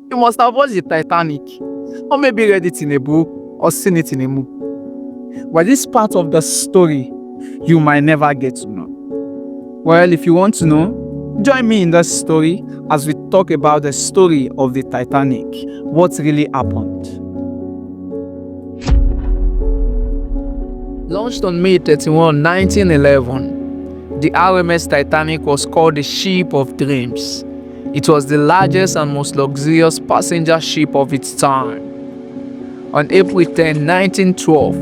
You must have watched the Titanic, or maybe read it in a book, or seen it in a movie. But this part of the story, you might never get to know. Well, if you want to know, join me in this story as we talk about the story of the Titanic, what really happened. Launched on May 31, 1911, the RMS Titanic was called the Ship of Dreams. It was the largest and most luxurious passenger ship of its time. On April 10, 1912,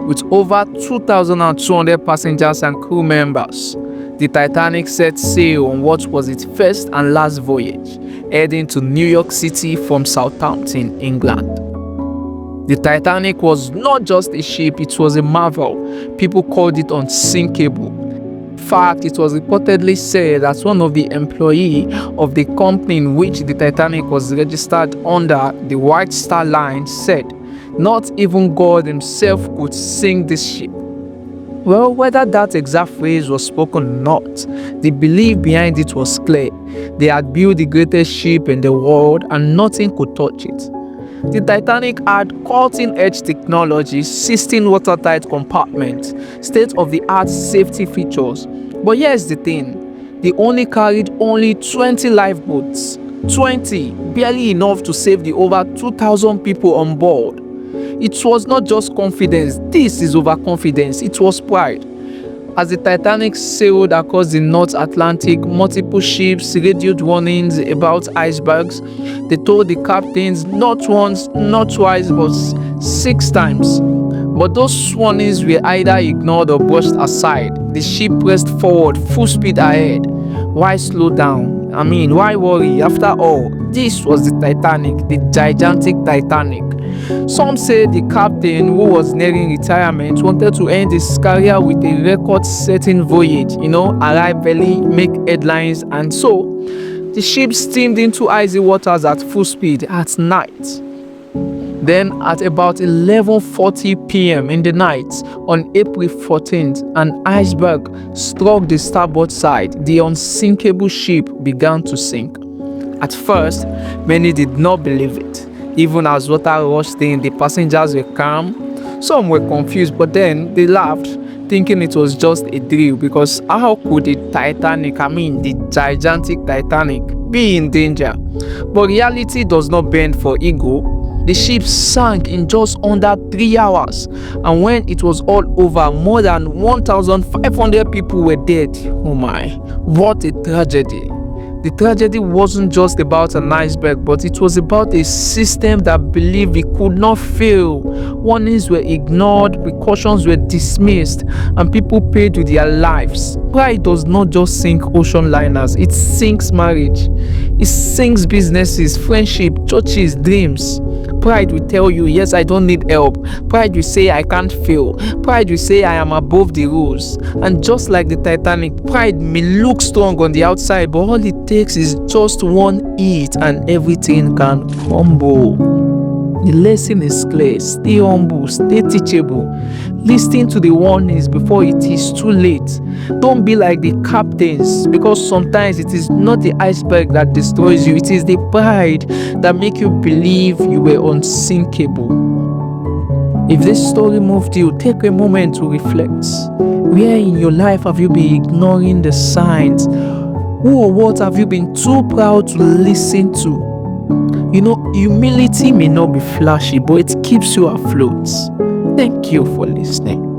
with over 2,200 passengers and crew members, the Titanic set sail on what was its first and last voyage, heading to New York City from Southampton, England. The Titanic was not just a ship, it was a marvel. People called it unsinkable. In fact, it was reportedly said that one of the employees of the company in which the Titanic was registered under, the White Star Line, said, "Not even God himself could sink this ship." Well, whether that exact phrase was spoken or not, the belief behind it was clear. They had built the greatest ship in the world and nothing could touch it. The Titanic had cutting-edge technology, 16 watertight compartments, state-of-the-art safety features. But here's the thing, they only carried 20 lifeboats. 20, barely enough to save the over 2,000 people on board. It was not just confidence, this is overconfidence, it was pride. As the Titanic sailed across the North Atlantic, multiple ships radioed warnings about icebergs. They told the captains not once, not twice, but 6 times. But those warnings were either ignored or brushed aside. The ship pressed forward, full speed ahead. Why slow down? Why worry? After all, this was the Titanic, the gigantic Titanic. Some say the captain, who was nearing retirement, wanted to end his career with a record-setting voyage, arrive early, make headlines, and so the ship steamed into icy waters at full speed at night. Then at about 11:40 p.m. in the night, on April 14th, an iceberg struck the starboard side. The unsinkable ship began to sink. At first, many did not believe it. Even as water rushed in, the passengers were calm. Some were confused, but then they laughed, thinking it was just a drill, because how could the Titanic, the gigantic Titanic, be in danger? But reality does not bend for ego. The ship sank in just under 3 hours, and when it was all over, more than 1,500 people were dead. Oh my, what a tragedy. The tragedy wasn't just about an iceberg, but it was about a system that believed it could not fail. Warnings were ignored, precautions were dismissed, and people paid with their lives. Pride does not just sink ocean liners, it sinks marriage. It sinks businesses, friendship, churches, dreams. Pride will tell you, yes, I don't need help. Pride will say, I can't fail. Pride will say, I am above the rules. And just like the Titanic, pride may look strong on the outside, but all it takes is just one hit and everything can crumble. The lesson is clear. Stay humble, stay teachable. Listen to the warnings before it is too late. Don't be like the captains, because sometimes it is not the iceberg that destroys you, it is the pride that makes you believe you were unsinkable. If this story moved you, take a moment to reflect. Where in your life have you been ignoring the signs? Who or what have you been too proud to listen to? Humility may not be flashy, but it keeps you afloat. Thank you for listening.